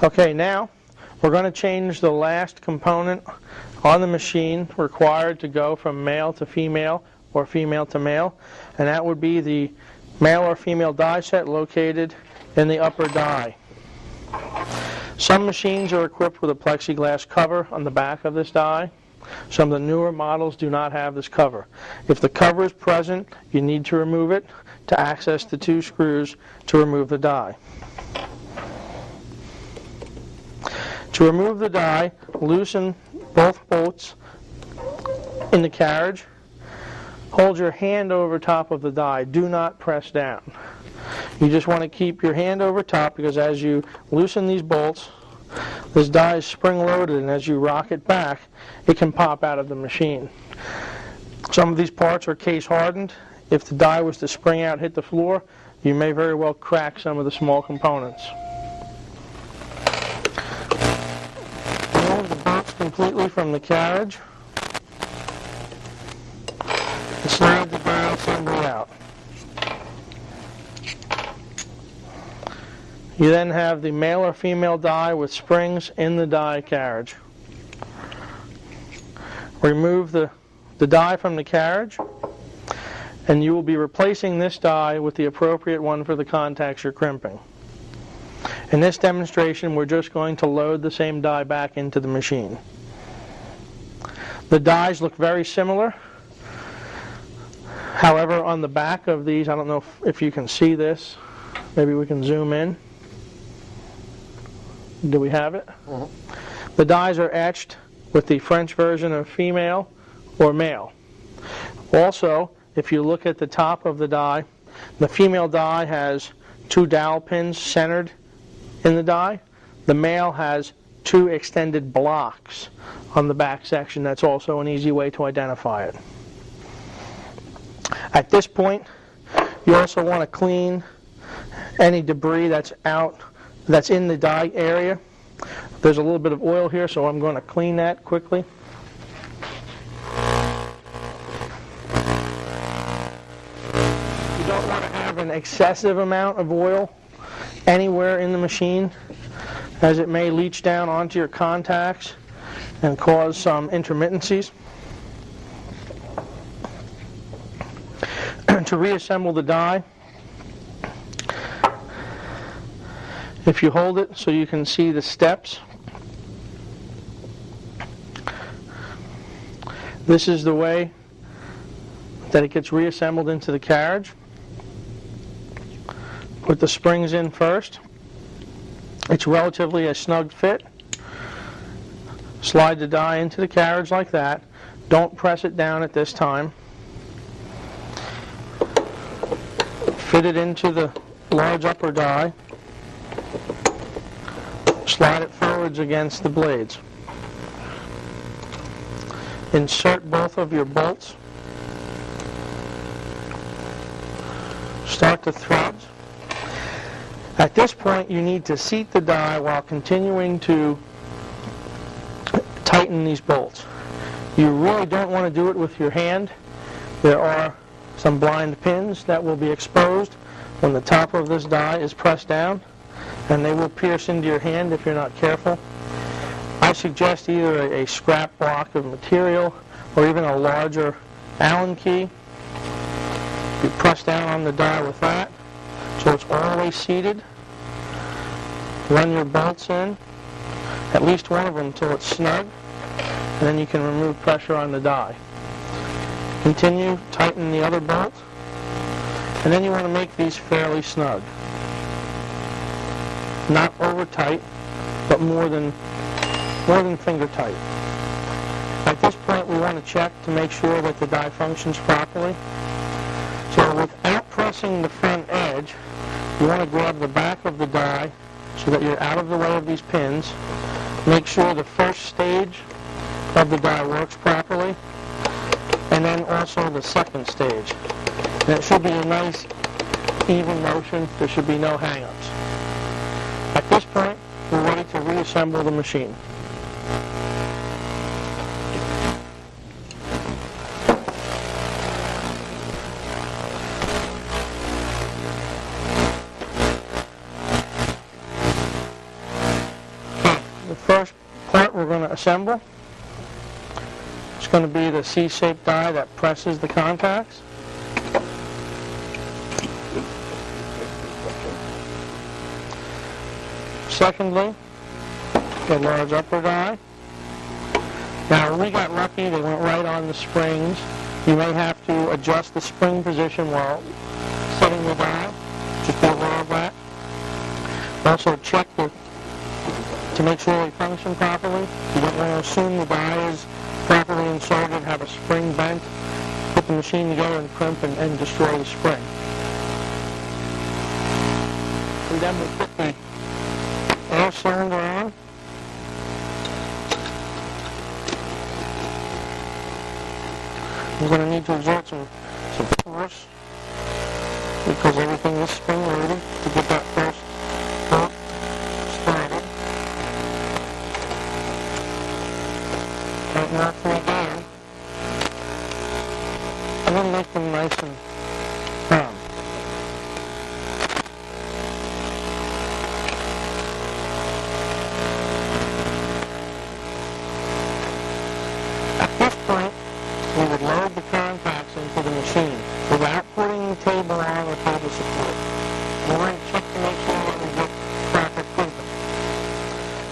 Okay, now we're going to change the last component on the machine required to go from male to female or female to male, and that would be the male or female die set located in the upper die. Some machines are equipped with a plexiglass cover on the back of this die. Some of the newer models do not have this cover. If the cover is present, you need to remove it to access the two screws to remove the die. To remove the die, loosen both bolts in the carriage. Hold your hand over top of the die. Do not press down. You just want to keep your hand over top, because as you loosen these bolts, this die is spring-loaded, and as you rock it back, it can pop out of the machine. Some of these parts are case-hardened. If the die was to spring out and hit the floor, you may very well crack some of the small components. Remove the bolts completely from the carriage and slide the die assembly out. You then have the male or female die with springs in the die carriage. Remove the die from the carriage, and you will be replacing this die with the appropriate one for the contacts you're crimping. In this demonstration, we're just going to load the same die back into the machine. The dies look very similar. However, on the back of these, I don't know if you can see this. Maybe we can zoom in. Do we have it? Mm-hmm. The dies are etched with the French version of female or male. Also, if you look at the top of the die, the female die has 2 dowel pins centered in the die. The male has 2 extended blocks on the back section. That's also an easy way to identify it. At this point, you also want to clean any debris that's in the die area. There's a little bit of oil here, so I'm going to clean that quickly. You don't want to have an excessive amount of oil anywhere in the machine, as it may leach down onto your contacts and cause some intermittencies. To reassemble the die, if you hold it so you can see the steps, this is the way that it gets reassembled into the carriage. Put the springs in first. It's relatively a snug fit. Slide the die into the carriage like that. Don't press it down at this time. Fit it into the large upper die. Slide it forwards against the blades. Insert both of your bolts. Start the threads. At this point, you need to seat the die while continuing to tighten these bolts. You really don't want to do it with your hand. There are some blind pins that will be exposed when the top of this die is pressed down, and they will pierce into your hand if you're not careful. I suggest either a scrap block of material or even a larger Allen key. You press down on the die with that so it's always seated. Run your bolts in, at least one of them until it's snug, and then you can remove pressure on the die. Continue, tighten the other bolt, and then you want to make these fairly snug. Not over tight, but more than finger tight. At this point, we want to check to make sure that the die functions properly. So without pressing the front edge, you want to grab the back of the die so that you're out of the way of these pins. Make sure the first stage of the die works properly, and then also the second stage. And it should be a nice, even motion. There should be no hang-ups. At this point, we're ready to reassemble the machine. the first part we're going to assemble. It's going to be the C-shaped die that presses the contacts. Secondly, the large upper die. Now, we got lucky, they went right on the springs. You may have to adjust the spring position while setting the die. Just be aware of that. Also check to make sure they function properly. You don't want to assume the die is properly inserted, have a spring bent, put the machine together and crimp and destroy the spring. And then we'll put the air cylinder on. We're going to need to exert some force because everything is spring loaded to get that first bolt started. Tighten that thing down. And then make them nice and firm. At this point, we would load the contacts into the machine without putting the table on or table support. We're going to check to make sure that we get proper crimping.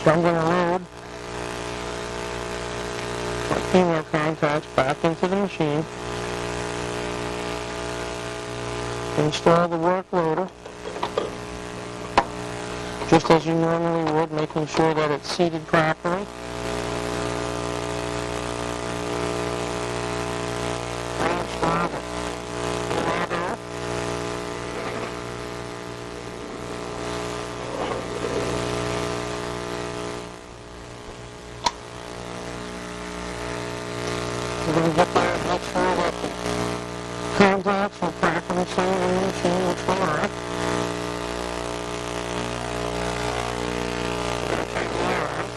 So I'm going to load my female contacts back into the machine. Install the work loader, just as you normally would, making sure that it's seated properly. We're going to get there and make sure that the contacts are properly seated in the machine, which they are. We're going to take the air out.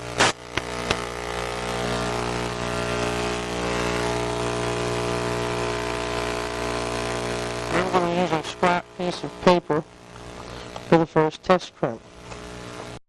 I'm going to use a scrap piece of paper for the first test crimp.